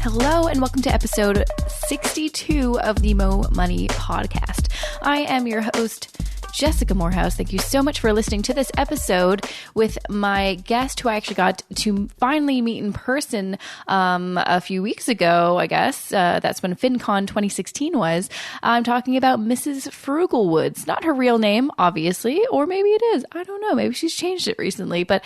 Hello and welcome to episode 62 of the Mo Money podcast. I am your host, Jessica Morehouse. Thank you so much for listening to this episode with my guest who I actually got to finally meet in person a few weeks ago, I guess. That's when FinCon 2016 was. I'm talking about Mrs Frugalwoods. Not her real name, obviously, or maybe it is. I don't know. Maybe she's changed it recently. But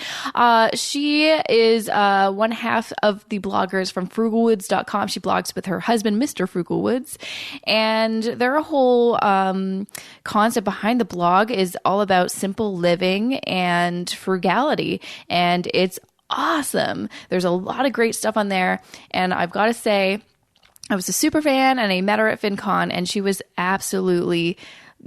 she is one half of the bloggers from Frugalwoods.com. She blogs with her husband, Mr. Frugalwoods. And their whole concept behind the blog is all about simple living and frugality, and it's awesome. There's a lot of great stuff on there, and I've got to say, I was a super fan, and I met her at FinCon, and she was absolutely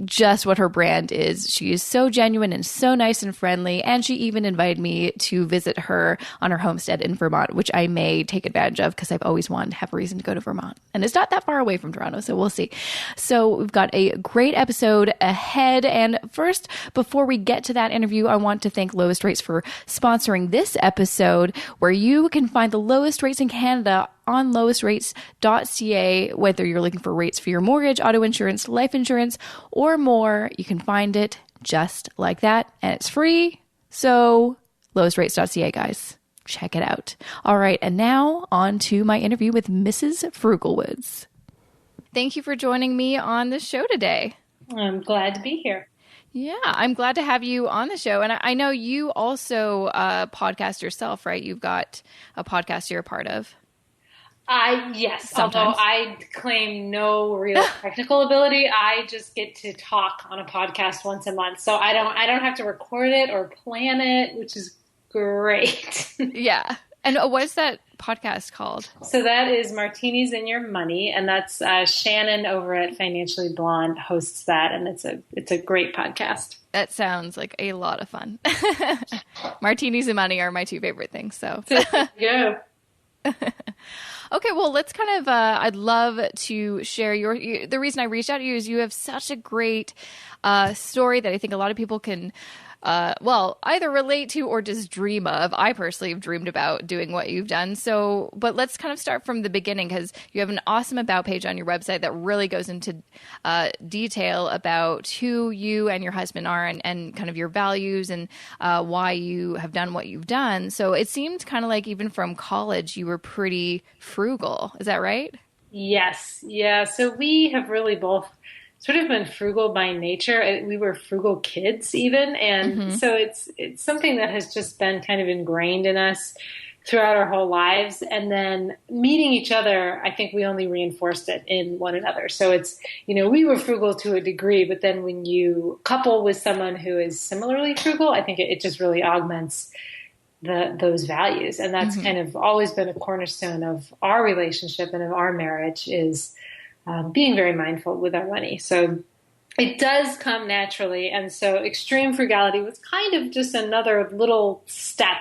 just what her brand is. She is so genuine and so nice and friendly, and she even invited me to visit her on her homestead in Vermont, which I may take advantage of because I've always wanted to have a reason to go to Vermont, and it's not that far away from Toronto, so we'll see. So we've got a great episode ahead, and first, before we get to that interview, I want to thank Lowest Rates for sponsoring this episode, where you can find the lowest rates in Canada on lowestrates.ca. Whether you're looking for rates for your mortgage, auto insurance, life insurance, or more, you can find it just like that, and it's free. So lowestrates.ca, guys, check it out. All right, and now on to my interview with Mrs. Frugalwoods. Thank you for joining me on the show today. I'm glad to be here. Yeah, I'm glad to have you on the show. And I know you also podcast yourself, right? You've got a podcast you're a part of. Yes, Sometimes. Although I claim no real technical ability, I just get to talk on a podcast once a month. So I don't have to record it or plan it, which is great. Yeah. And what is that podcast called? So that is Martinis and Your Money, and that's Shannon over at Financially Blonde hosts that, and it's a great podcast. That sounds like a lot of fun. Martinis and money are my two favorite things. So Yeah. Okay, well, let's kind of, I'd love to share the reason I reached out to you is you have such a great story that I think a lot of people can, either relate to or just dream of. I personally have dreamed about doing what you've done. So, but let's kind of start from the beginning, because you have an awesome About page on your website that really goes into detail about who you and your husband are and kind of your values and why you have done what you've done. So it seemed kind of like even from college, you were pretty frugal. Is that right? Yes. Yeah. So we have really both sort of been frugal by nature. We were frugal kids even. And so it's something that has just been kind of ingrained in us throughout our whole lives. And then meeting each other, I think we only reinforced it in one another. So it's, we were frugal to a degree, but then when you couple with someone who is similarly frugal, I think it just really augments those values. And that's kind of always been a cornerstone of our relationship and of our marriage is being very mindful with our money. So it does come naturally. And so Extreme Frugality was kind of just another little step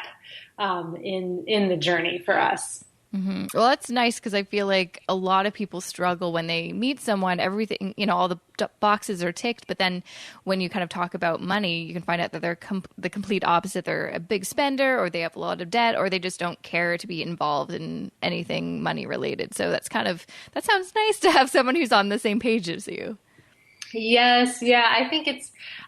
in the journey for us. Mm-hmm. Well, that's nice because I feel like a lot of people struggle when they meet someone, everything, all the boxes are ticked. But then when you kind of talk about money, you can find out that they're the complete opposite. They're a big spender, or they have a lot of debt, or they just don't care to be involved in anything money related. So that sounds nice to have someone who's on the same page as you. Yes. Yeah. I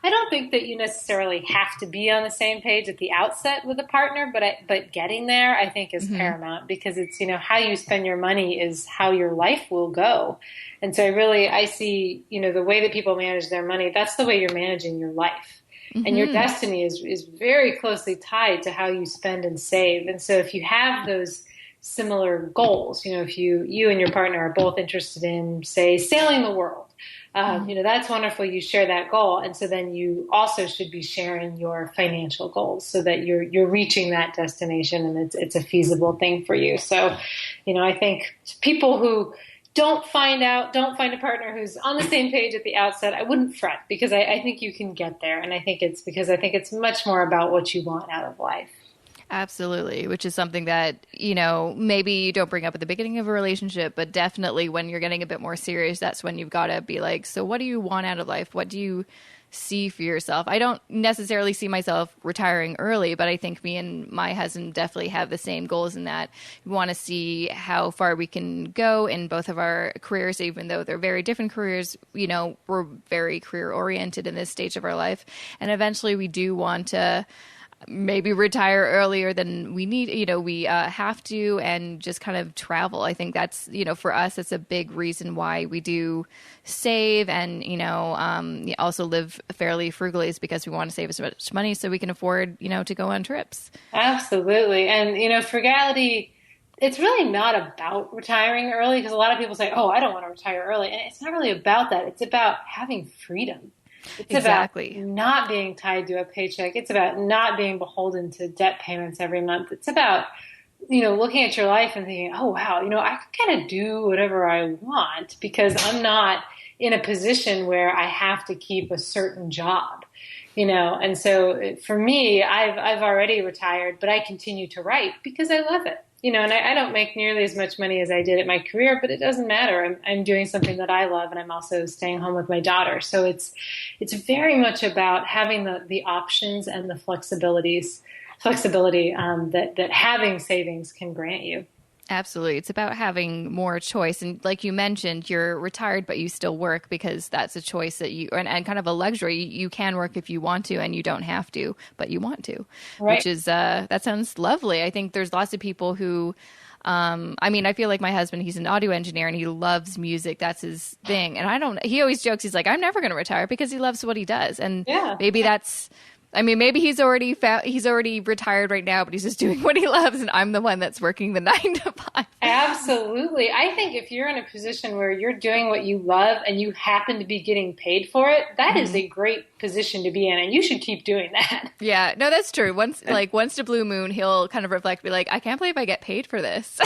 don't think that you necessarily have to be on the same page at the outset with a partner, but getting there, I think, is paramount, because it's, how you spend your money is how your life will go. And so I see, the way that people manage their money, that's the way you're managing your life. And your destiny is very closely tied to how you spend and save. And so if you have those similar goals, if you and your partner are both interested in, say, sailing the world, that's wonderful. You share that goal. And so then you also should be sharing your financial goals so that you're reaching that destination and it's a feasible thing for you. So, I think people who don't find a partner who's on the same page at the outset, I wouldn't fret, because I think you can get there. And I think it's much more about what you want out of life. Absolutely, which is something that, maybe you don't bring up at the beginning of a relationship, but definitely when you're getting a bit more serious, that's when you've got to be like, so what do you want out of life? What do you see for yourself? I don't necessarily see myself retiring early, but I think me and my husband definitely have the same goals in that we want to see how far we can go in both of our careers, even though they're very different careers. You know, we're very career oriented in this stage of our life. And eventually we do want to maybe retire earlier than we need, we have to, and just kind of travel. I think that's, for us, it's a big reason why we do save and, also live fairly frugally, is because we want to save as much money so we can afford, to go on trips. Absolutely. And, frugality, it's really not about retiring early, because a lot of people say, oh, I don't want to retire early. And it's not really about that. It's about having freedom. It's exactly. about not being tied to a paycheck. It's about not being beholden to debt payments every month. It's about, looking at your life and thinking, oh, wow, I can kind of do whatever I want because I'm not in a position where I have to keep a certain job, And so for me, I've already retired, but I continue to write because I love it. And I don't make nearly as much money as I did at my career, but it doesn't matter. I'm doing something that I love, and I'm also staying home with my daughter. So it's very much about having the options and the flexibility that having savings can grant you. Absolutely. It's about having more choice. And like you mentioned, you're retired, but you still work because that's a choice that and kind of a luxury. You can work if you want to, and you don't have to, but you want to, right. Which is, that sounds lovely. I think there's lots of people who, I feel like my husband, he's an audio engineer and he loves music. That's his thing. And he always jokes, he's like, I'm never going to retire because he loves what he does. And maybe that's, maybe he's already retired right now, but he's just doing what he loves, and I'm the one that's working the 9 to 5. Absolutely. I think if you're in a position where you're doing what you love and you happen to be getting paid for it, that is a great position to be in, and you should keep doing that. Yeah, no, that's true. Once the blue moon, he'll kind of reflect, be like, I can't believe I get paid for this.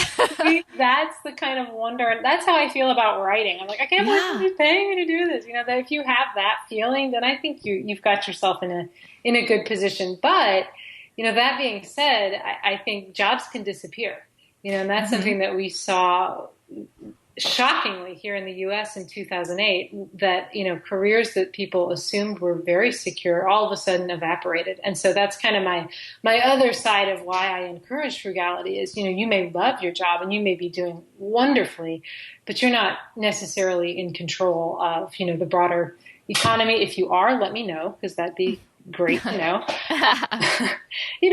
That's the kind of wonder, and that's how I feel about writing. I'm like, I can't believe somebody's paying me to do this. That if you have that feeling, then I think you've got yourself in a good position. But, that being said, I think jobs can disappear, and that's something that we saw shockingly here in the U.S. in 2008, that, careers that people assumed were very secure all of a sudden evaporated. And so that's kind of my other side of why I encourage frugality is, you may love your job and you may be doing wonderfully, but you're not necessarily in control of, the broader economy. If you are, let me know, because that'd be great, and we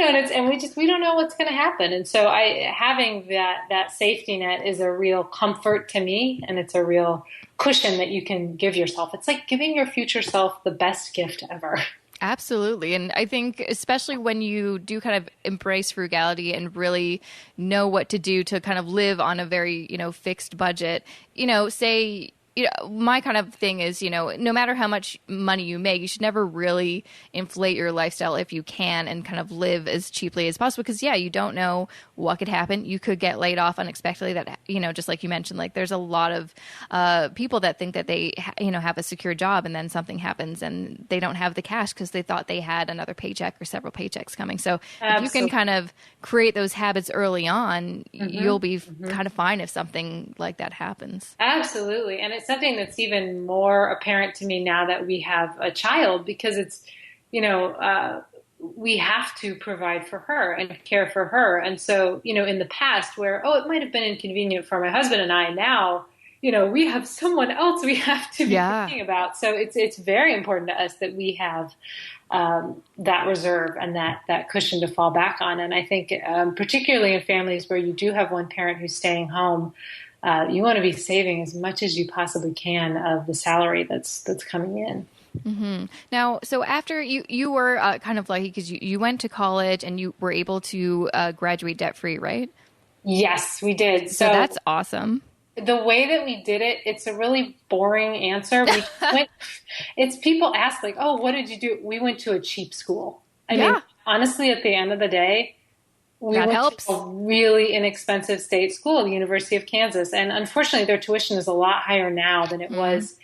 don't know what's going to happen. And so having that safety net is a real comfort to me, and it's a real cushion that you can give yourself. It's like giving your future self the best gift ever. Absolutely. And I think especially when you do kind of embrace frugality and really know what to do to kind of live on a very, fixed budget, say, my kind of thing is, no matter how much money you make, you should never really inflate your lifestyle if you can, and kind of live as cheaply as possible. Because, you don't know what could happen. You could get laid off unexpectedly. That, just like you mentioned, like there's a lot of people that think that they, have a secure job, and then something happens and they don't have the cash because they thought they had another paycheck or several paychecks coming. So if you can kind of create those habits early on, you'll be kind of fine if something like that happens. Absolutely. And it's something that's even more apparent to me now that we have a child, because it's, we have to provide for her and care for her. And so, in the past where, it might have been inconvenient for my husband and I, now, we have someone else we have to be thinking about. So it's very important to us that we have that reserve and that cushion to fall back on. And I think particularly in families where you do have one parent who's staying home, you want to be saving as much as you possibly can of the salary that's coming in. Mm-hmm. Now, so after you were kind of lucky because you went to college and you were able to graduate debt-free, right? Yes, we did. So that's awesome. The way that we did it, it's a really boring answer. It's people ask like, oh, what did you do? We went to a cheap school. I mean, honestly, at the end of the day, we went to a really inexpensive state school, the University of Kansas. And unfortunately, their tuition is a lot higher now than it was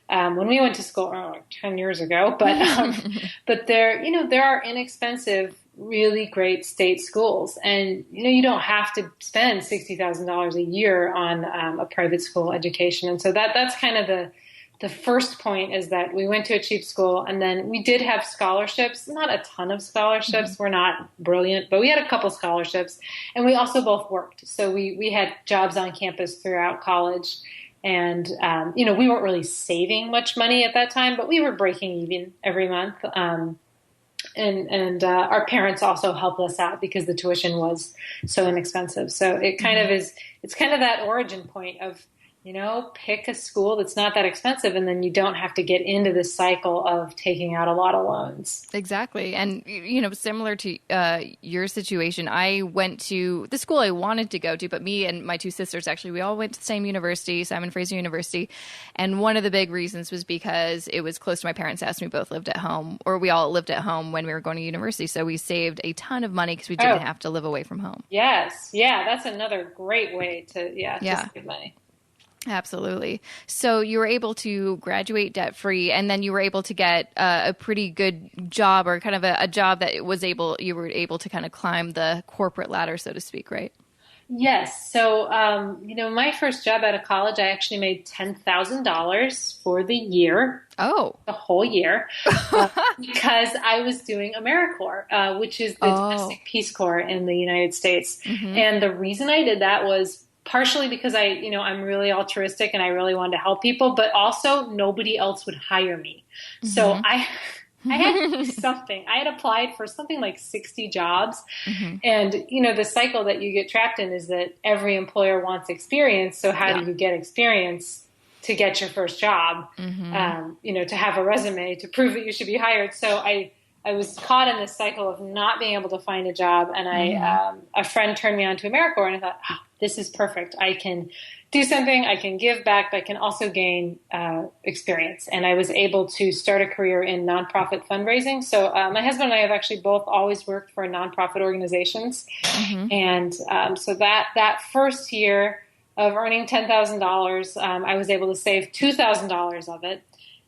when we went to school like 10 years ago. But there are inexpensive, really great state schools. And, you don't have to spend $60,000 a year on a private school education. And so that's kind of the first point is that we went to a cheap school, and then we did have scholarships, not a ton of scholarships. Mm-hmm. We're not brilliant, but we had a couple scholarships, and we also both worked. So we had jobs on campus throughout college. And, we weren't really saving much money at that time, but we were breaking even every month. And our parents also helped us out because the tuition was so inexpensive. So it kind of is, it's kind of that origin point of, pick a school that's not that expensive, and then you don't have to get into this cycle of taking out a lot of loans. Exactly. And, similar to your situation, I went to the school I wanted to go to, but me and my two sisters, actually, we all went to the same university, Simon Fraser University. And one of the big reasons was because it was close to my parents' house, and we both lived at home, or we all lived at home when we were going to university. So we saved a ton of money because we didn't have to live away from home. Yes. Yeah. That's another great way to save money. Absolutely. So you were able to graduate debt-free, and then you were able to get a pretty good job, or kind of a job that you were able to kind of climb the corporate ladder, so to speak, right? Yes. So, my first job out of college, I actually made $10,000 for the year. Oh. The whole year. Because I was doing AmeriCorps, which is the domestic Peace Corps in the United States. Mm-hmm. And the reason I did that was partially because I'm really altruistic and I really wanted to help people, but also nobody else would hire me. Mm-hmm. So I had to do something. I had applied for something like 60 jobs. Mm-hmm. And, the cycle that you get trapped in is that every employer wants experience. So how do you get experience to get your first job? Mm-hmm. To have a resume to prove that you should be hired. So I was caught in this cycle of not being able to find a job. And a friend turned me on to AmeriCorps, and I thought, this is perfect. I can do something. I can give back. But I can also gain experience. And I was able to start a career in nonprofit fundraising. So my husband and I have actually both always worked for nonprofit organizations. Mm-hmm. And so that first year of earning $10,000, I was able to save $2,000 of it.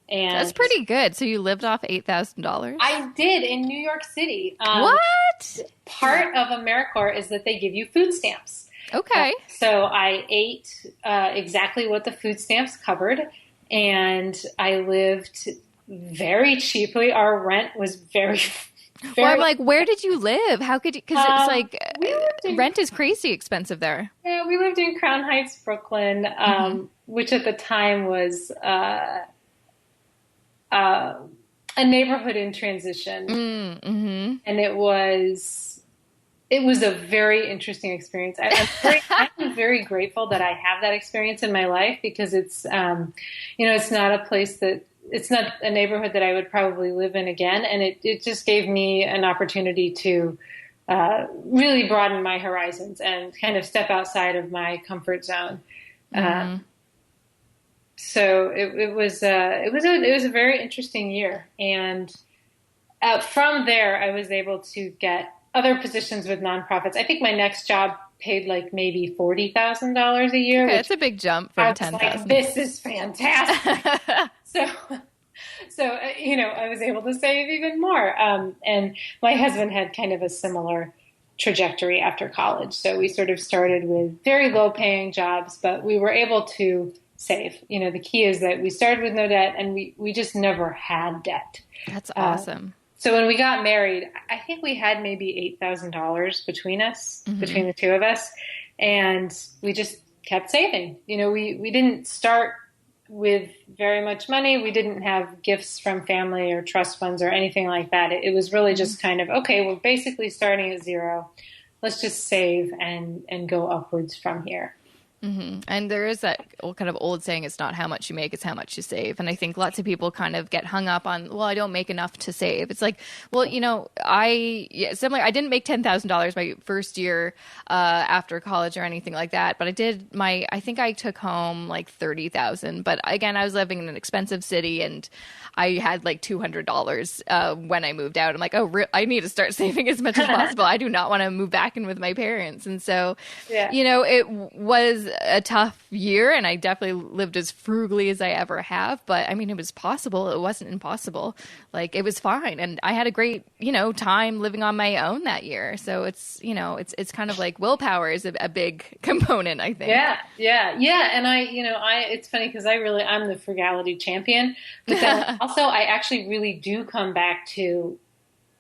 And that's pretty good. So you lived off $8,000? I did in New York City. What? Part of AmeriCorps is that they give you food stamps. Okay. So I ate exactly what the food stamps covered, and I lived very cheaply. Our rent was very well, I'm like, where did you live? How could you? Because it's like rent is crazy expensive there. Yeah, we lived in Crown Heights, Brooklyn, which at the time was a neighborhood in transition, mm-hmm. and it was a very interesting experience. I'm very grateful that I have that experience in my life, because it's it's not a place it's not a neighborhood that I would probably live in again, and it just gave me an opportunity to really broaden my horizons and kind of step outside of my comfort zone. Mm-hmm. So it was a very interesting year, and from there I was able to get other positions with nonprofits. I think my next job paid like maybe $40,000 a year. Okay, that's a big jump from $10,000. Like, this is fantastic. So I was able to save even more. And my husband had kind of a similar trajectory after college. So we sort of started with very low paying jobs, but we were able to save. The key is that we started with no debt, and we just never had debt. That's awesome. So when we got married, I think we had maybe $8,000 between us, mm-hmm. between the two of us, and we just kept saving. We didn't start with very much money. We didn't have gifts from family or trust funds or anything like that. It was really just kind of, okay, we're basically starting at zero. Let's just save and go upwards from here. Mm-hmm. And there is that kind of old saying, it's not how much you make, it's how much you save. And I think lots of people kind of get hung up on, well, I don't make enough to save. It's like, well, I didn't make $10,000 my first year after college or anything like that. But I think I took home like $30,000. But again, I was living in an expensive city, and I had like $200 when I moved out. I'm like, I need to start saving as much as possible. I do not want to move back in with my parents. And so, it was a tough year, and I definitely lived as frugally as I ever have. But I mean, it was possible. It wasn't impossible. Like, it was fine. And I had a great, time living on my own that year. So it's, it's kind of like willpower is a big component, I think. Yeah. And it's funny because I'm the frugality champion, but then also I actually really do come back to,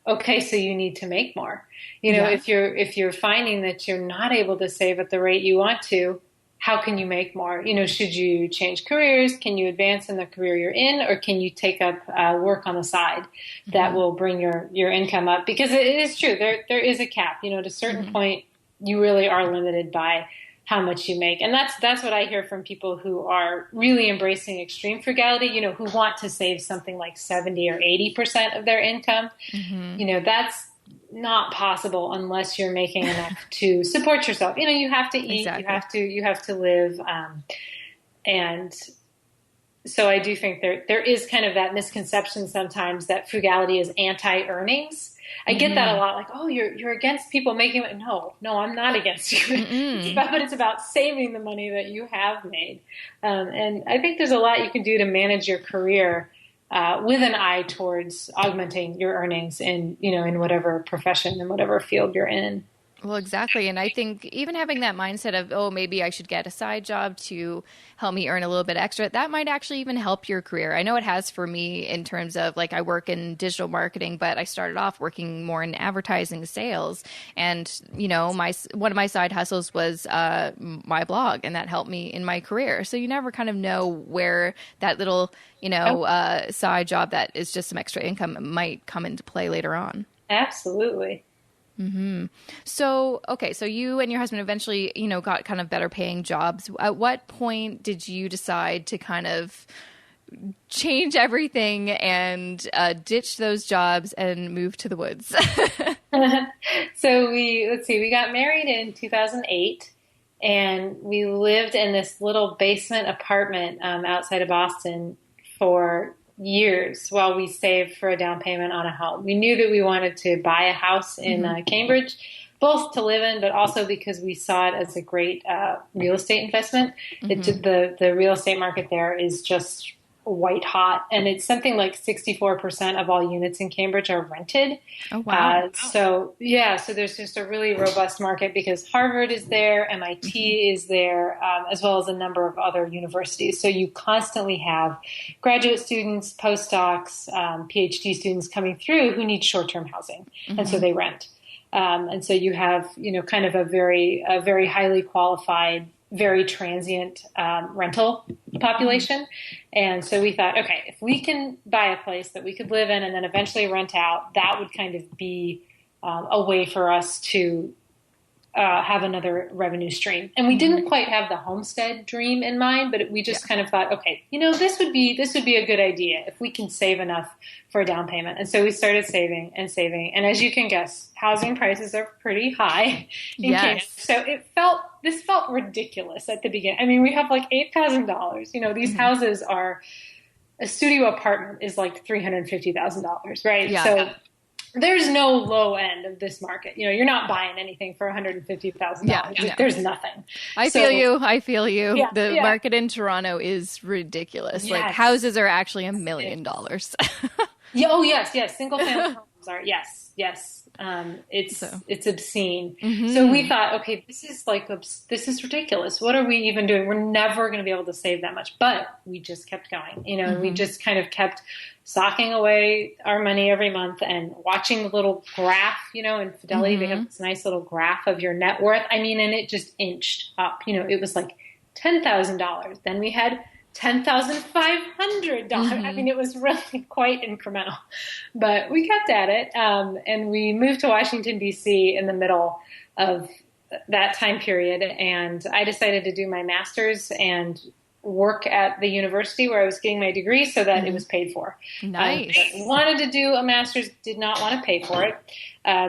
okay, so you need to make more. If you're finding that you're not able to save at the rate you want to, how can you make more? Should you change careers? Can you advance in the career you're in, or can you take up work on the side that will bring your income up? Because it is true, there is a cap. At a certain point, you really are limited by how much you make. And that's what I hear from people who are really embracing extreme frugality, who want to save something like 70 or 80% of their income. That's not possible unless you're making enough to support yourself. You have to eat, exactly. you have to live. And so I do think there is kind of that misconception sometimes that frugality is anti-earnings. I get that a lot, like, oh, you're against people making it. No, I'm not against you. But it's about saving the money that you have made. And I think there's a lot you can do to manage your career with an eye towards augmenting your earnings in whatever profession and whatever field you're in. Well, exactly. And I think even having that mindset of, oh, maybe I should get a side job to help me earn a little bit extra, that might actually even help your career. I know it has for me in terms of, like, I work in digital marketing, but I started off working more in advertising sales. And, one of my side hustles was my blog, and that helped me in my career. So you never kind of know where that little, side job that is just some extra income might come into play later on. Absolutely. So you and your husband eventually, got kind of better paying jobs. At what point did you decide to kind of change everything and ditch those jobs and move to the woods? So we got married in 2008, and we lived in this little basement apartment outside of Boston for years while we saved for a down payment on a home. We knew that we wanted to buy a house in Cambridge, both to live in, but also because we saw it as a great real estate investment. The real estate market there is just white hot, and it's something like 64% of all units in Cambridge are rented. Oh, wow. So there's just a really robust market because Harvard is there, MIT is there, as well as a number of other universities. So you constantly have graduate students, postdocs, PhD students coming through who need short-term housing, and so they rent. And so you have, kind of a very highly qualified, very transient rental population. And so we thought, okay, if we can buy a place that we could live in and then eventually rent out, that would kind of be a way for us to have another revenue stream. And we didn't quite have the homestead dream in mind, but we just kind of thought, okay, this would be a good idea if we can save enough for a down payment. And so we started saving. And as you can guess, housing prices are pretty high in Cambridge. So this felt ridiculous at the beginning. I mean, we have like $8,000. These houses are, a studio apartment is like $350,000, right? Yeah. So there's no low end of this market. You're not buying anything for $150,000. Yeah. There's nothing. I feel you. Yeah, the market in Toronto is ridiculous. Yes. Like, houses are actually $1 million. Yeah. Oh, yes. Single family homes are. Yes. It's obscene. So we thought, okay, this is ridiculous. What are we even doing? We're never going to be able to save that much. But we just kept going. We just kind of kept socking away our money every month and watching the little graph, in Fidelity, they have this nice little graph of your net worth. I mean, and it just inched up, it was like $10,000. Then we had $10,500. I mean, it was really quite incremental, but we kept at it. And we moved to Washington, D.C. in the middle of that time period. And I decided to do my master's and work at the university where I was getting my degree so that it was paid for. Nice. Wanted to do a master's, did not want to pay for it.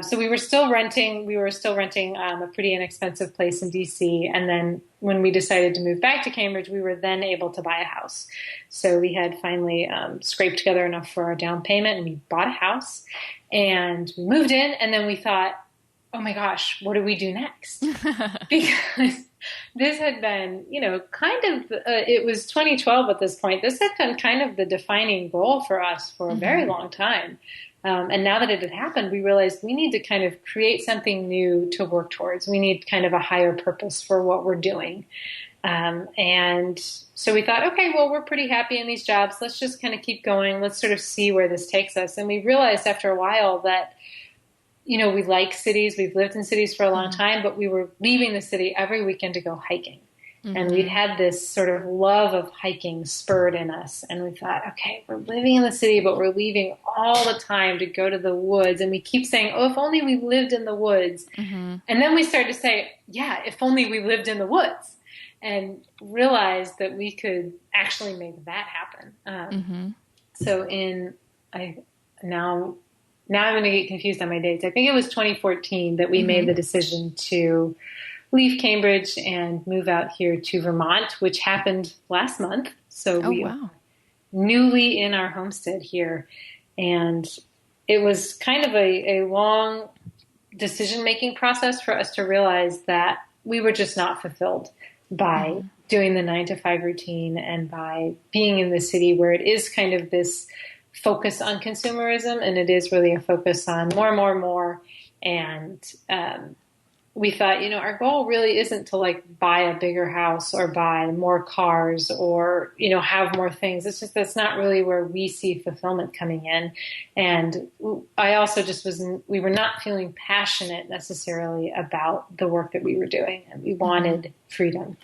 So we were still renting a pretty inexpensive place in DC. And then when we decided to move back to Cambridge, we were then able to buy a house. So we had finally scraped together enough for our down payment, and we bought a house and we moved in. And then we thought, oh my gosh, what do we do next? this had been, kind of, it was 2012 at this point. This had been kind of the defining goal for us for a very long time. And now that it had happened, we realized we need to kind of create something new to work towards. We need kind of a higher purpose for what we're doing. And so we thought, okay, well, we're pretty happy in these jobs. Let's just kind of keep going. Let's sort of see where this takes us. And we realized after a while that, we like cities. We've lived in cities for a long time, but we were leaving the city every weekend to go hiking. And we'd had this sort of love of hiking spurred in us. And we thought, okay, we're living in the city, but we're leaving all the time to go to the woods. And we keep saying, oh, if only we lived in the woods. And then we started to say, yeah, if only we lived in the woods. And realized that we could actually make that happen. So now I'm going to get confused on my dates. I think it was 2014 that we made the decision to leave Cambridge and move out here to Vermont, which happened last month. So we are newly in our homestead here. And it was kind of a long decision-making process for us to realize that we were just not fulfilled by doing the 9-to-5 routine and by being in the city where it is kind of this focus on consumerism, and it is really a focus on more. And we thought, our goal really isn't to buy a bigger house or buy more cars or, have more things. It's just, that's not really where we see fulfillment coming in. And I also we were not feeling passionate necessarily about the work that we were doing. And we wanted freedom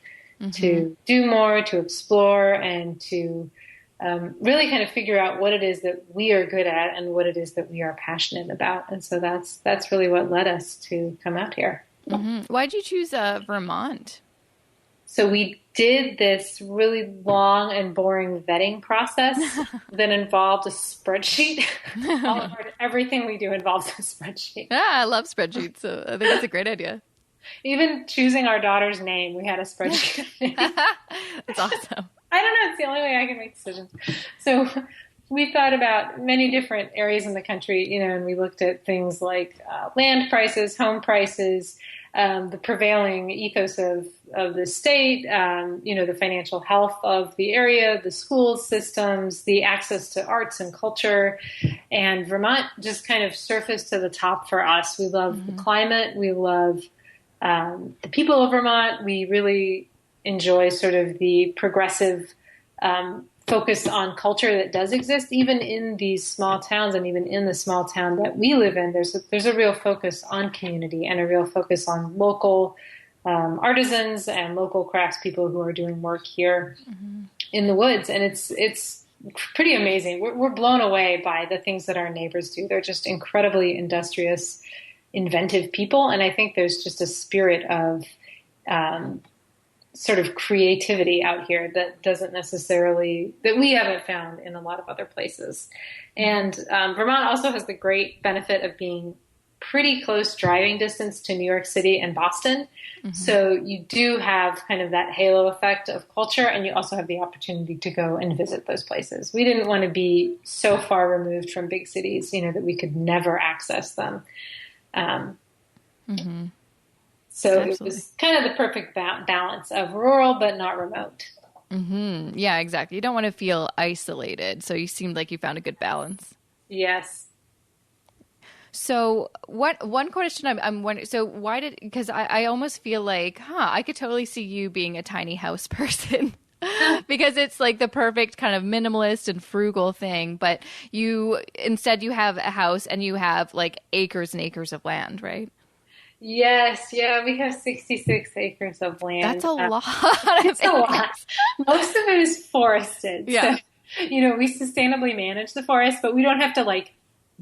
to do more, to explore, and to really kind of figure out what it is that we are good at and what it is that we are passionate about. And so that's really what led us to come out here. Why'd you choose Vermont? So we did this really long and boring vetting process that involved a spreadsheet. Everything we do involves a spreadsheet. I love spreadsheets, so I think it's a great idea. Even choosing our daughter's name, we had a spreadsheet. That's awesome. I don't know. It's the only way I can make decisions. So we thought about many different areas in the country, and we looked at things like land prices, home prices, the prevailing ethos of the state, the financial health of the area, the school systems, the access to arts and culture. And Vermont just kind of surfaced to the top for us. We love the climate. We love the people of Vermont. We really enjoy sort of the progressive focus on culture that does exist, even in these small towns, and even in the small town that we live in. There's a real focus on community and a real focus on local artisans and local craftspeople who are doing work here in the woods, and it's pretty amazing. We're blown away by the things that our neighbors do. They're just incredibly industrious, inventive people, and I think there's just a spirit of sort of creativity out here that that we haven't found in a lot of other places. And Vermont also has the great benefit of being pretty close driving distance to New York City and Boston. So you do have kind of that halo effect of culture, and you also have the opportunity to go and visit those places. We didn't want to be so far removed from big cities, that we could never access them. So Absolutely. It was kind of the perfect balance of rural but not remote. Yeah, exactly. You don't want to feel isolated. So you seemed like you found a good balance. Yes. So one question I'm wondering, so because I almost feel like, I could totally see you being a tiny house person. Because it's like the perfect kind of minimalist and frugal thing, but instead you have a house and you have like acres and acres of land, right? Yes, yeah, we have 66 acres of land. That's a lot. It's a lot. Most of it is forested. Yeah. So, we sustainably manage the forest, but we don't have to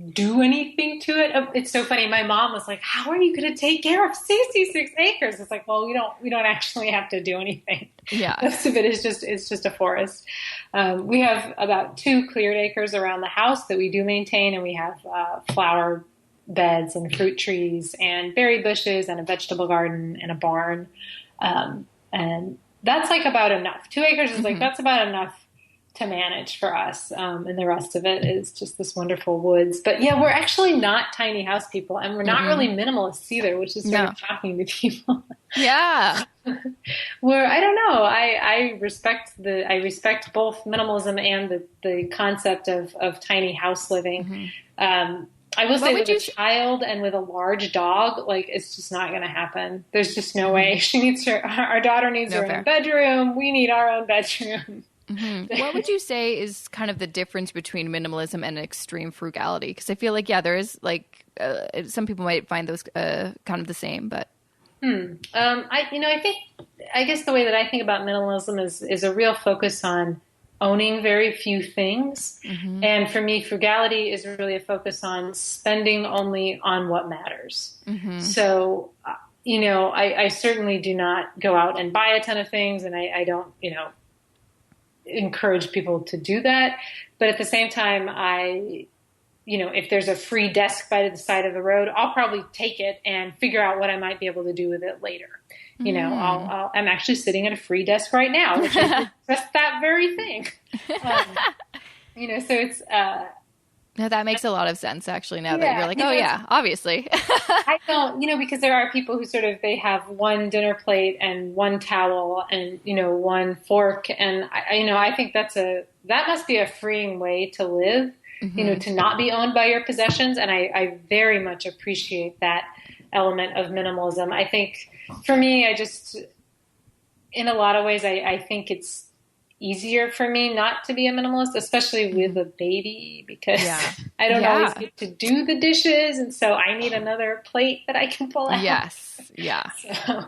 do anything to it. It's so funny. My mom was like, "How are you going to take care of 66 acres?" It's like, well, we don't actually have to do anything. Yeah. Most of it is just a forest. We have about 2 cleared acres around the house that we do maintain, and we have flower beds and fruit trees and berry bushes and a vegetable garden and a barn. And that's about enough. 2 acres is that's about enough to manage for us. And the rest of it is just this wonderful woods. But yeah, we're actually not tiny house people, and we're not really minimalists either, which is sort of shocking to people. Yeah. Where I don't know, I respect both minimalism and the concept of tiny house living. I will say with a child and with a large dog, like it's just not going to happen. There's just no way. Our daughter needs her own bedroom. We need our own bedroom. What would you say is kind of the difference between minimalism and extreme frugality? Because I feel like, yeah, there is like some people might find those kind of the same, but. I guess the way that I think about minimalism is a real focus on owning very few things. And for me, frugality is really a focus on spending only on what matters. So, I certainly do not go out and buy a ton of things, and I don't, encourage people to do that. But at the same time, if there's a free desk by the side of the road, I'll probably take it and figure out what I might be able to do with it later. I'm actually sitting at a free desk right now, which is just that very thing. So it's, no, that makes a lot of sense actually now that you're like, obviously. I don't, because there are people who they have one dinner plate and one towel and, one fork. And I think that must be a freeing way to live. To not be owned by your possessions. And I very much appreciate that element of minimalism. I think for me, in a lot of ways, I think it's easier for me not to be a minimalist, especially with a baby, because I don't always get to do the dishes. And so I need another plate that I can pull out. Yes. Yeah. So.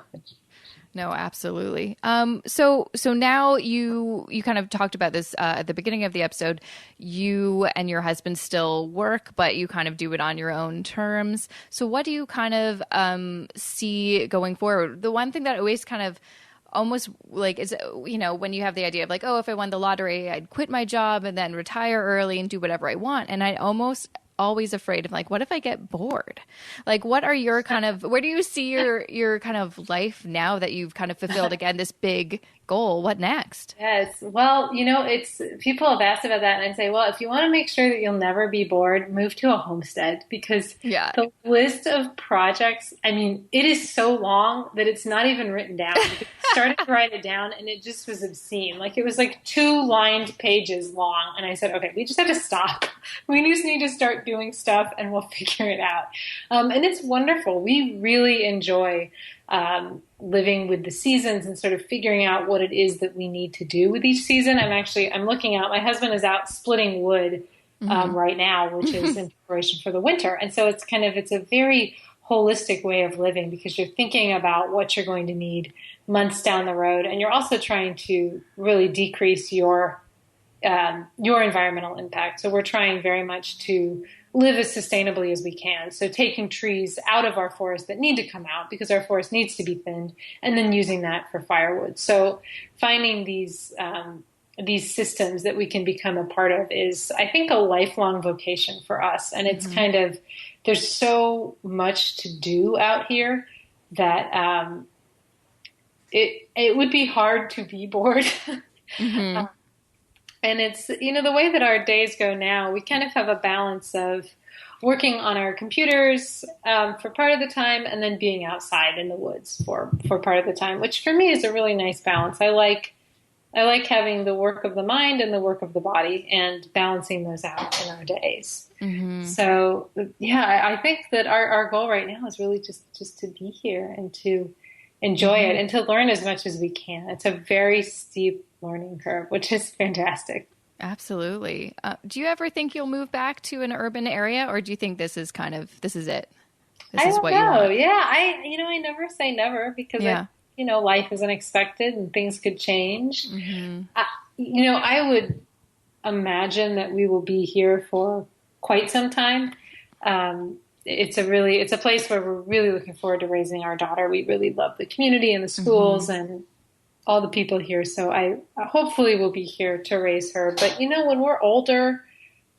No, absolutely. So now you kind of talked about this at the beginning of the episode. You and your husband still work, but you kind of do it on your own terms. So what do you kind of see going forward? The one thing that always kind of almost like is, when you have the idea of like, oh, if I won the lottery, I'd quit my job and then retire early and do whatever I want. And I almost always afraid of like, what if I get bored? Like, what are your where do you see your kind of life now that you've kind of fulfilled again this big goal? What next? Yes. Well, it's people have asked about that and I say, well, if you want to make sure that you'll never be bored, move to a homestead, because the list of projects, it is so long that it's not even written down. I started to write it down and it just was obscene. Like it was like 2 lined pages long. And I said, okay, we just have to stop. We just need to start doing stuff and we'll figure it out. And it's wonderful. We really enjoy living with the seasons and sort of figuring out what it is that we need to do with each season. I'm looking out, my husband is out splitting wood right now, which is in preparation for the winter. And so it's a very holistic way of living, because you're thinking about what you're going to need months down the road. And you're also trying to really decrease your environmental impact. So we're trying very much to live as sustainably as we can. So taking trees out of our forest that need to come out because our forest needs to be thinned, and then using that for firewood. So finding these systems that we can become a part of is, I think, a lifelong vocation for us. And it's there's so much to do out here that it would be hard to be bored. And it's, the way that our days go now, we kind of have a balance of working on our computers for part of the time and then being outside in the woods for part of the time, which for me is a really nice balance. I like having the work of the mind and the work of the body and balancing those out in our days. So, I think that our goal right now is really just to be here and to enjoy it and to learn as much as we can. It's a very steep learning curve, which is fantastic. Absolutely. Do you ever think you'll move back to an urban area, or do you think this is it? This is what you want? Yeah. I never say never, because life is unexpected and things could change. I would imagine that we will be here for quite some time. It's a place where we're really looking forward to raising our daughter. We really love the community and the schools and all the people here. So I hopefully will be here to raise her. But, when we're older,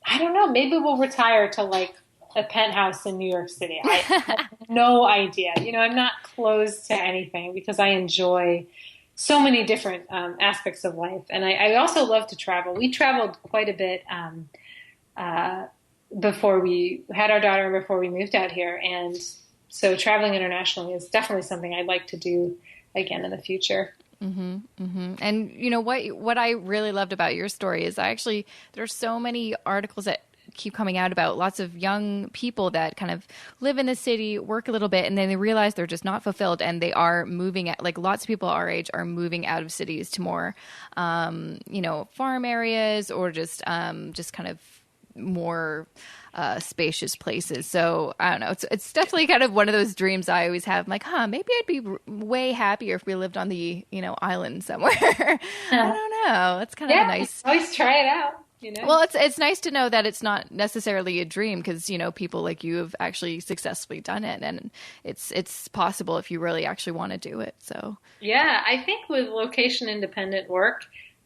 I don't know, maybe we'll retire to like a penthouse in New York City. I have no idea. I'm not closed to anything because I enjoy so many different aspects of life. And I also love to travel. We traveled quite a bit before we had our daughter and before we moved out here. And So traveling internationally is definitely something I'd like to do again in the future. Mm-hmm, mm-hmm. And you know what I really loved about your story is there's so many articles that keep coming out about lots of young people that kind of live in the city, work a little bit, and then they realize they're just not fulfilled, and they are moving at, like, lots of people our age are moving out of cities to more, farm areas, or just kind of more spacious places. So I don't know. It's definitely kind of one of those dreams I always have. I'm like, maybe I'd be way happier if we lived on the, island somewhere. I don't know. It's kind of a nice. Always try it out. Well, it's nice to know that it's not necessarily a dream, because, people like you have actually successfully done it, and it's possible if you really actually want to do it. So yeah, I think with location independent work,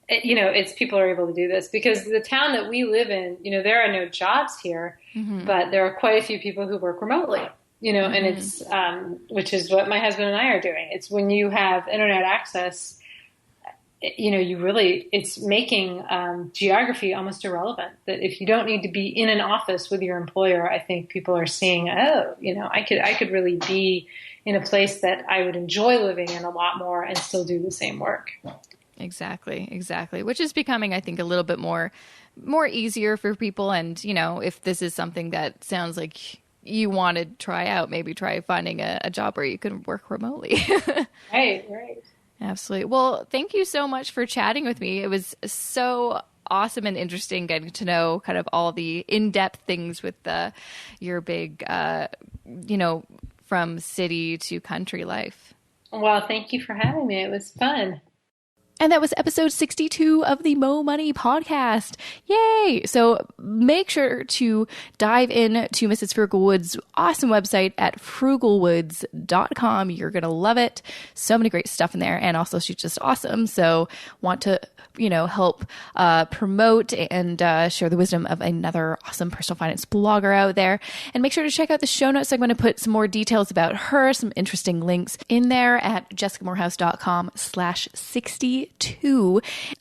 it's people are able to do this because the town that we live in, there are no jobs here, mm-hmm. but there are quite a few people who work remotely, mm-hmm. and it's, which is what my husband and I are doing. It's when you have internet access, it's making geography almost irrelevant. That if you don't need to be in an office with your employer, I think people are seeing, I could really be in a place that I would enjoy living in a lot more and still do the same work. Exactly. Which is becoming, I think, a little bit more easier for people. And, if this is something that sounds like you want to try out, maybe try finding a job where you can work remotely. Right. Absolutely. Well, thank you so much for chatting with me. It was so awesome and interesting getting to know kind of all the in-depth things with your big, from city to country life. Well, thank you for having me. It was fun. And that was episode 62 of the Mo Money podcast. Yay! So make sure to dive in to Mrs Frugalwoods' awesome website at frugalwoods.com. You're going to love it. So many great stuff in there. And also she's just awesome. So want to, help promote and share the wisdom of another awesome personal finance blogger out there. And make sure to check out the show notes. I'm going to put some more details about her, some interesting links in there at jessicamorehouse.com/62.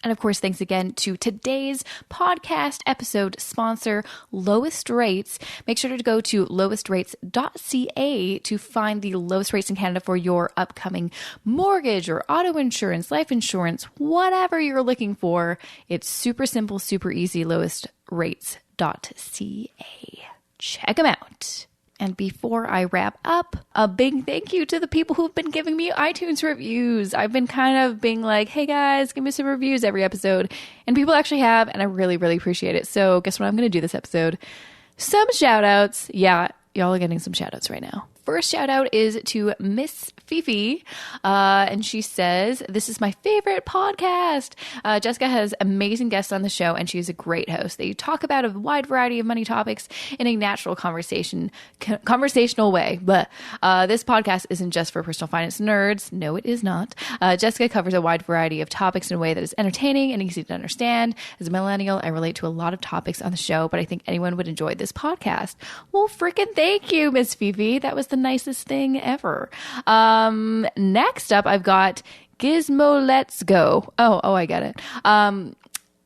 And of course, thanks again to today's podcast episode sponsor, Lowest Rates. Make sure to go to lowestrates.ca to find the lowest rates in Canada for your upcoming mortgage or auto insurance, life insurance, whatever you're looking for. It's super simple, super easy, lowestrates.ca. Check them out. And before I wrap up, a big thank you to the people who've been giving me iTunes reviews. I've been kind of being like, hey guys, give me some reviews every episode. And people actually have, and I really, really appreciate it. So guess what I'm going to do this episode? Some shout outs. Yeah, y'all are getting some shout outs right now. First shout out is to Miss Fifi, and she says, this is my favorite podcast. Jessica has amazing guests on the show, and she's a great host. They talk about a wide variety of money topics in a natural conversational way. But this podcast isn't just for personal finance nerds. No, it is not. Jessica covers a wide variety of topics in a way that is entertaining and easy to understand. As a millennial, I relate to a lot of topics on the show, but I think anyone would enjoy this podcast. Well, freaking thank you, Miss Fifi. That was the nicest thing ever. Next up, I've got Gizmo Let's Go. Oh, I get it.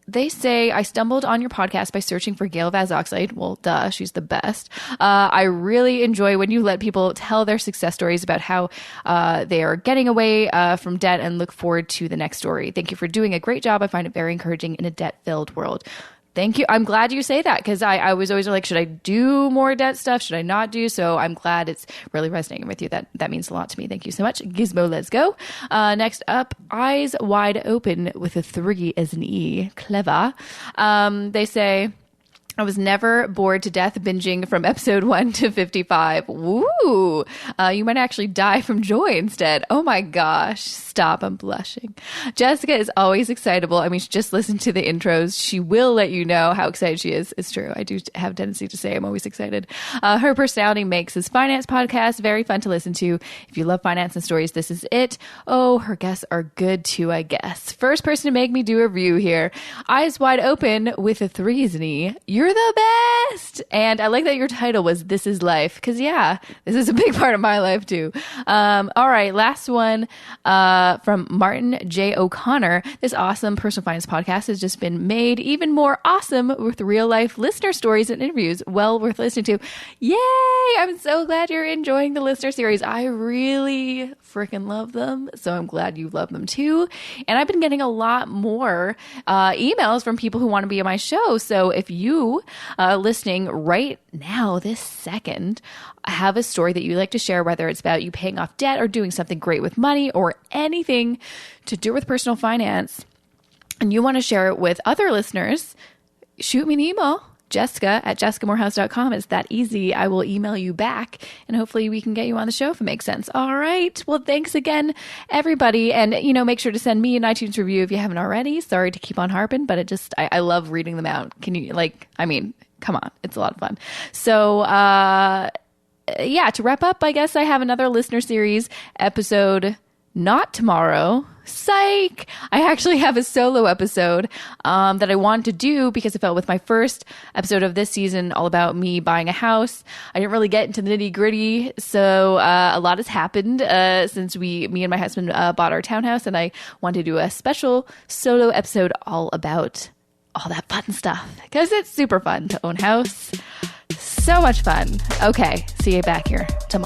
They say, I stumbled on your podcast by searching for Gail Vazoxide. Well, duh, she's the best. I really enjoy when you let people tell their success stories about how they are getting away from debt, and look forward to the next story. Thank you for doing a great job. I find it very encouraging in a debt-filled world. Thank you. I'm glad you say that, because I was always like, should I do more debt stuff? Should I not do? So I'm glad it's really resonating with you. That means a lot to me. Thank you so much. Gizmo, let's go. Next up, Eyes Wide Open with a 3 as an E. Clever. They say, I was never bored to death binging from episode 1 to 55. Woo! You might actually die from joy instead. Oh my gosh. Stop. I'm blushing. Jessica is always excitable. I mean, just listen to the intros. She will let you know how excited she is. It's true. I do have a tendency to say I'm always excited. Her personality makes this finance podcast very fun to listen to. If you love finance and stories, this is it. Oh, her guests are good too, I guess. First person to make me do a review here. Eyes Wide Open with a 3 as an E. You're You're the best. And I like that your title was This Is Life, because yeah, this is a big part of my life too. All right, last one from Martin J. O'Connor. This awesome personal finance podcast has just been made even more awesome with real life listener stories and interviews. Well worth listening to. Yay! I'm so glad you're enjoying the listener series. I really freaking love them. So I'm glad you love them too. And I've been getting a lot more emails from people who want to be on my show. So if you listening right now, this second, have a story that you'd like to share, whether it's about you paying off debt or doing something great with money or anything to do with personal finance, and you want to share it with other listeners, shoot me an email. Jessica@jessicamorehouse.com. It's that easy. I will email you back and hopefully we can get you on the show if it makes sense. All right. Well, thanks again, everybody. And, make sure to send me an iTunes review if you haven't already. Sorry to keep on harping, but I love reading them out. Can you come on. It's a lot of fun. So, to wrap up, I guess I have another listener series episode, not tomorrow. Psych! I actually have a solo episode that I wanted to do because I felt with my first episode of this season all about me buying a house, I didn't really get into the nitty gritty. So a lot has happened since me and my husband bought our townhouse, and I wanted to do a special solo episode all about all that fun stuff because it's super fun to own a house. So much fun. Okay, see you back here tomorrow.